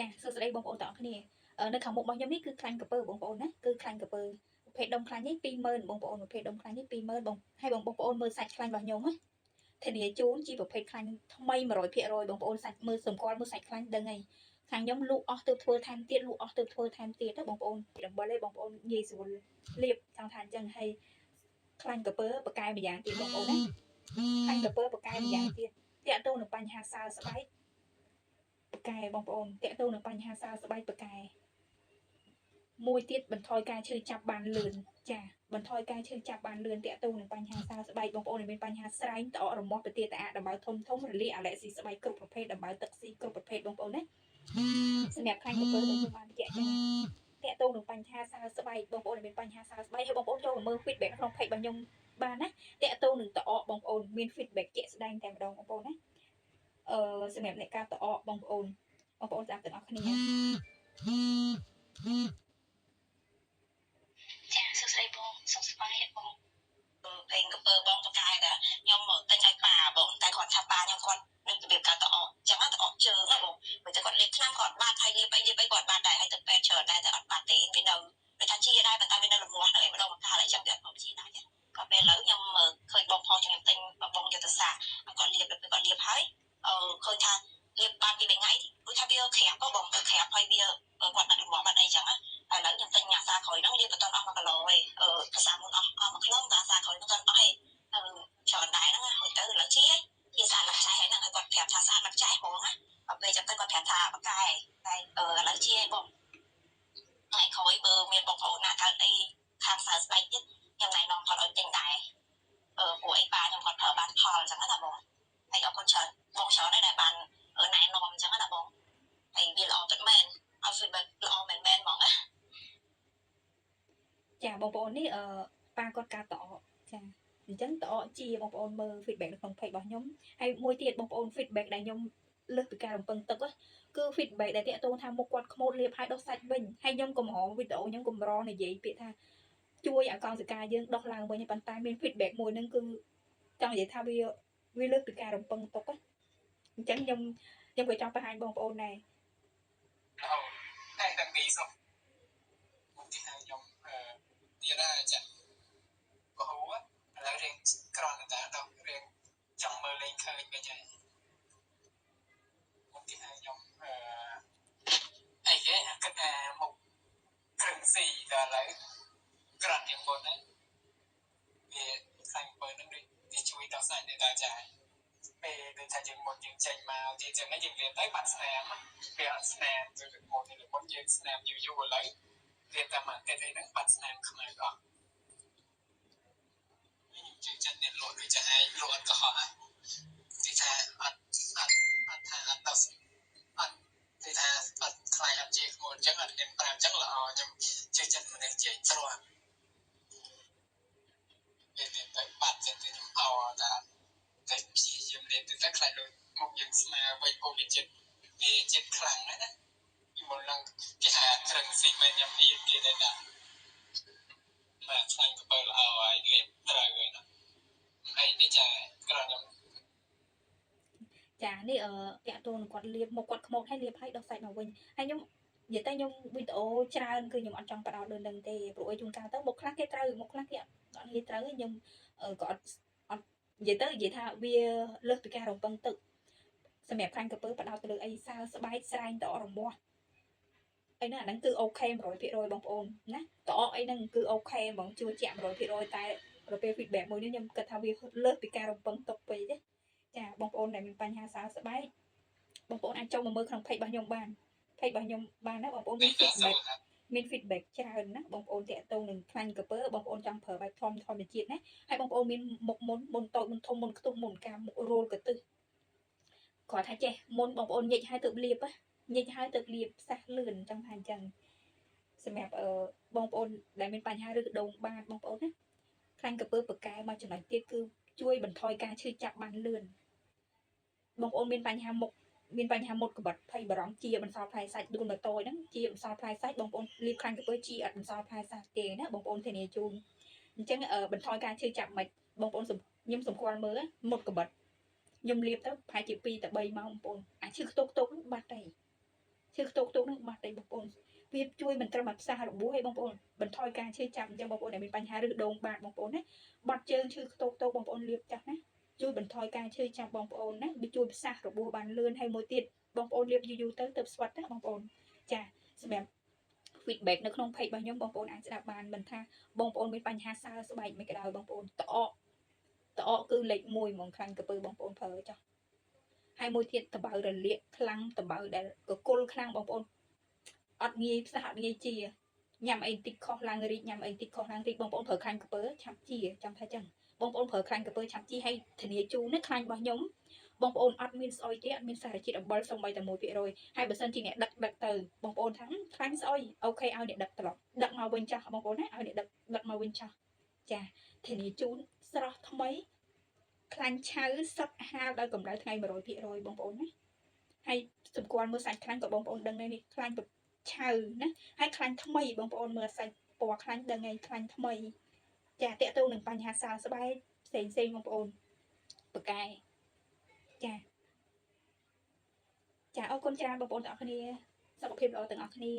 ចាសួស្តីបងប្អូនទាំងអស់គ្នានៅខាងមុខរបស់ខ្ញុំនេះគឺខ្លាញ់ក្រពើបងប្អូនណាគឺខ្លាញ់ក្រពើប្រភេទដុំខ្លាញ់នេះ20000បងប្អូនប្រភេទដុំខ្លាញ់នេះ20000បងហើយបងប្អូនមើលសាច់ខ្លាញ់របស់ខ្ញុំណាធានាជូនជាប្រភេទខ្លាញ់ថ្មី100%បងប្អូនសាច់មើលសម្គាល់មើលសាច់ខ្លាញ់ដឹងហើយខាងខ្ញុំលក់អស់ទៅធ្វើថែមទៀតលក់អស់ទៅធ្វើថែមទៀតណាបងប្អូនដំបិលឯងបងប្អូនងាយស្រួលលាបចង់ថាអញ្ចឹងហើយខ្លាញ់ក្រពើបកកែម្យ៉ាងទៀតបងប្អូនណាខ្លាញ់ក្រពើបកកែម្យ៉ាងទៀតតាក់ទងនឹងបញ្ហាសើស្បែកបកែបងប្អូនតាក់ទងនឹងបញ្ហាសើស្បែកបកែមួយទៀតបន្ថយការឈឺចាប់បានលឿនចាបន្ថយការឈឺចាប់បានលឿនតាក់ទងនឹងបញ្ហាសើស្បែកបងប្អូនមានបញ្ហាស្រែងត្អករមាស់ប្រទាតាដម្បៅធំរលាកអាឡែស៊ីស្បែកគ្រប់ប្រភេទដម្បៅទឹកស៊ីគ្រប់ប្រភេទបងប្អូនណាសម្រាប់ខ្លាញ់ក្រពើដែលខ្ញុំបានបញ្ជាក់ចឹងតាក់ទងនឹងបញ្ហាសើស្បែកបងប្អូនមានបញ្ហាសើស្បែកហើយបងប្អូនចូលមើល feedback ក្នុង page របស់ខ្ញុំបានណាតាក់ទងនឹងត្អកបងប្អូនមាន feedback ជាក់ស្ដែងតែម្ដងបងប្អូនណាសម្រាប់អ្នកការត្អកបងប្អូនស្ដាប់ទាំងអស់គ្នាចាសួស្ដីបងសុខសប្បាយបងពេញកពើបងបកកាយដែរខ្ញុំមកទិញឲ្យប៉ាបងតែគាត់ថាប៉ាខ្ញុំគាត់នឹងរបៀបការត្អកចឹងណាត្អកជើងណាបងបើតែគាត់លេបខ្លាំងគាត់បាត់ហើយលេបអីគាត់បាត់ដែរហើយទៅពេទ្យច្រើនដែរតែអត់បាត់ទេវានៅដូចថាជាដែរប៉ុន្តែវានៅរងាស់នៅឯម្ដងម្កាលអីចឹងវាអត់មកជាដែរក៏ពេលឥឡូវខ្ញុំឃើញបងផងខ្ញុំទិញបងយុទ្ធសាស្ត្រគាត់លេបទៅគាត់លេបហើយឃើញថាលេបបានពី3ថ្ងៃដូចថាវាក្រាបបងទៅក្រាបហើយវាគាត់បាត់រងាស់បាត់អីចឹងណាហើយឥឡូវខ្ញុំទិញអាសាក្រោយហ្នឹងលេបបន្តអស់1គីឡូឯងភាសាមុនអស់1គីឡូតែអាសាក្រោយហ្នឹងគាត់អស់ឯងច្រើនដែរហ្នឹងហើយទៅឥឡូវជាស្អាតឡើងចែហ្នឹងហើយគាត់ប្រាប់ថាស្អាតឡើងចែហ្មងណាពេលចាំទៅគាត់ប្រាប់ថាបកែតែឥឡូវជាបងថ្ងៃក្រោយបើមានបងប្អូនណាកើតអីខាងសើស្បែកទៀតខ្ញុំណែនាំគាត់ឲ្យទិញដែរពួកអីប៉ាខ្ញុំគាត់ប្រើបានផលអញ្ចឹងណាបងហើយអរគុណច្រើនបងច្រើនដែរបានណែនាំអញ្ចឹងណាបងហើយវាល្អពិតមែនឲ្យ feedback ល្អមែនហ្មងណាចាបងប្អូននេះប៉ាគាត់ការតអចាអញ្ចឹងតអជាបងប្អូនមើល feedback នៅក្នុង page របស់ខ្ញុំហើយមួយទៀតបងប្អូន feedback ដែលខ្ញុំលើសពីការរំពឹងទុកគឺ feedback ដែលតាក់ទងថាមុខគាត់ខ្មោចលាបហើយដុសសាច់វិញហើយខ្ញុំកំរវីដេអូខ្ញុំកំរនិយាយពាក្យថាជួយឲ្យកោសិកាយើងដុសឡើងវិញប៉ុន្តែមាន feedback មួយហ្នឹងគឺចង់និយាយថាវាលើសពីការរំពឹងទុកអញ្ចឹងខ្ញុំក៏ចង់បង្ហាញបងប្អូនដែរតែទាំងនេះសុំមកទីខ្ញុំទៀតដែរចាកោឥឡូវរៀងក្រនតាដល់រៀងចង់មើលលេងឃើញវិញហើយមកទីខ្ញុំអីគេគិតថាមុខគ្រឿងស៊ីដល់ឥឡូវក្រនជាងមុនហ្នឹងវាខ្លាំងបើនឹងវាជួយដល់សាច់នេះដែរចាពេលដូចថាយើងមុនយើងចេញមកទីចឹងហ្នឹងយើងរៀនទៅបាត់ស្នាមវាអត់ស្នាមទៅមុនយើងស្នាមយូរឥឡូវរៀនតែមកតែហ្នឹងបាត់ស្នាមខ្មៅអស់ជឿចិត្តអ្នកលក់ដូចចាឯងលក់អត់កុហកទីថាអត់ថាអត់ដល់អត់ទីថាអត់ខ្លាយអត់ជាខ្មោចអញ្ចឹងអត់មាន5អញ្ចឹងល្អខ្ញុំជឿចិត្តមនុស្សនិយាយស្រួលវាទៅបាត់ចិត្តខ្ញុំអោថាតែព្យាយាមរៀនទៅតែខ្លាចដូចមុខយើងស្មើវិញពោលវាចិត្តខ្លាំងណាស់ពីមុនឡើងគេថាត្រឹងស៊ីមិនខ្ញុំអៀនគេដែរណាមកខ្លាំងទៅបើល្អហើយរៀបត្រូវហើយណាហើយនេះចាក្រខ្ញុំចានេះតាក់ទងនឹងគាត់លាបមុខគាត់ខ្មោចហើយលាបហើយដុសសាច់មកវិញហើយខ្ញុំនិយាយតែខ្ញុំវីដេអូច្រើនគឺខ្ញុំអត់ចង់បដោតដូចនឹងទេព្រោះឲ្យជួនកាលទៅមុខខ្លះគេត្រូវមុខខ្លះគេអត់និយាយត្រូវខ្ញុំក៏អត់និយាយថាវាលើសពីការរំពឹងទុកសម្រាប់ខ្លាញ់ក្រពើបដោតទៅលើអីសើស្បែកស្រែងតរមាស់អីហ្នឹងអាហ្នឹងគឺអូខេ 100% បងប្អូនណាតអកអីហ្នឹងគឺអូខេហ្មងជួយជាក់ 100% តែប្រភេទ feedback មួយនេះខ្ញុំគិតថាវាលើសពីការរំពឹងទុកពេកទេចាបងប្អូនដែលមានបញ្ហាសើស្បែកបងប្អូនអាចចូលមកមើលក្នុង page របស់ខ្ញុំបាន page របស់ខ្ញុំបានណាបងប្អូនមាន feedback ច្រើនណាបងប្អូនតាក់ទងនឹងខ្លាញ់ក្រពើបងប្អូនចង់ប្រើបែបធម្មជាតិណាហើយបងប្អូនមានមុខមុនតូចមុនធំមុនខ្ទុះមុនកាមមុខរោលកទឹះគាត់ថាចេះមុនបងប្អូនញិចឲ្យទៅលាបញិចឲ្យទៅលាបសះលឿនចង់ថាអញ្ចឹងសម្រាប់បងប្អូនដែលមានបញ្ហាឬដងបាតបងប្អូនណាខ្លាញ់ក្រពើបកែមកចំណុចទៀតគឺជួយបន្ថយការឈឺចាប់បានលឿនបងប្អូនមានបញ្ហាមុខក្បត់ភ័យបារម្ភជាបន្សល់ផ្លែសាច់ដួលម៉ូតូហ្នឹងជាបន្សល់ផ្លែសាច់បងប្អូនលាបខ្លាញ់ក្រពើជាអត់បន្សល់ផ្លែសាច់ទេណាបងប្អូនធានាជូនអញ្ចឹងបន្ថយការឈឺចាប់មិនបងប្អូនខ្ញុំសម្គាល់មើលមុតក្បត់ខ្ញុំលាបទៅប្រហែលជា2 ទៅ 3 ម៉ោងបងប្អូនអាចឈឺខ្ទោកបាត់ទេ ឈឺខ្ទោកនឹងបាត់ទេបងប្អូនវាជួយមិនត្រឹមតែផ្សាររបួសទេបងប្អូនបន្ថយការឈឺចាប់អញ្ចឹងបងប្អូនដែលមានបញ្ហាឬដងបាតបងប្អូនណាបាត់ជើងឈឺខ្ទោកបងប្អូនលាបចាស់ណាជួយបន្ថយការឈឺចាប់បងប្អូនណាវាជួយផ្សាររបួសបានលឿនហើយមួយទៀតបងប្អូនលាបយូរទៅទៅស្វិតណាបងប្អូនចាសម្រាប់ feedback នៅក្នុង page របស់ខ្ញុំបងប្អូនអាចស្ដាប់បានមិនថាបងប្អូនមានបញ្ហាសើស្បែកមិនក៏ដោយបងប្អូនតអកគឺលេខ1ហ្មងខ្លាញ់ក្រពើបងប្អូនប្រើចាស់ហើយមួយទៀតតបៅរលាកខ្លាំងតបៅដែលកកុលខ្លាំងបងប្អូនអត់ងាយផ្សះអត់ងាយជាញ៉ាំអីតិចខុសឡើងរីកញ៉ាំអីតិចខុសឡើងរីកបងប្អូនប្រើខ្លាញ់ក្រពើឆាប់ជាចាំថាចឹងបងប្អូនប្រើខ្លាញ់ក្រពើឆាប់ជាហើយធានាជូនណាខ្លាញ់របស់ខ្ញុំបងប្អូនអត់មានស្អុយទេអត់មានសារជាតិអំបិលសូម្បីតែ 1% ហើយបើសិនជាអ្នកដឹកទៅបងប្អូនថាខ្លាញ់ស្អុយអូខេឲ្យអ្នកដឹកត្រឡប់ដឹកមកវិញចាស់បងប្អូនណាឲ្យអ្នកដឹកមកវិញចាស់ចាធានាជូនស្រស់ថ្មីខ្លាញ់ឆៅសុទ្ធហាលដោយកម្ដៅថ្ងៃ 100% បងប្អូនណាហើយសម្គាល់មើលសាច់ខ្លាញ់ក៏បងប្អូនដឹងដែរនេះខ្លាញ់ឆៅណាហើយខ្លាញ់ថ្មីបងប្អូនមើលសាច់ពណ៌ខ្លាញ់ដឹងហើយខ្លាញ់ថ្មីចាតេតទៅនឹងបញ្ហាសើស្បែកផ្សេងបងប្អូនបកែចាអរគុណច្រើនបងប្អូនទាំងអស់គ្នាសុខភាពល្អទាំងអស់គ្នា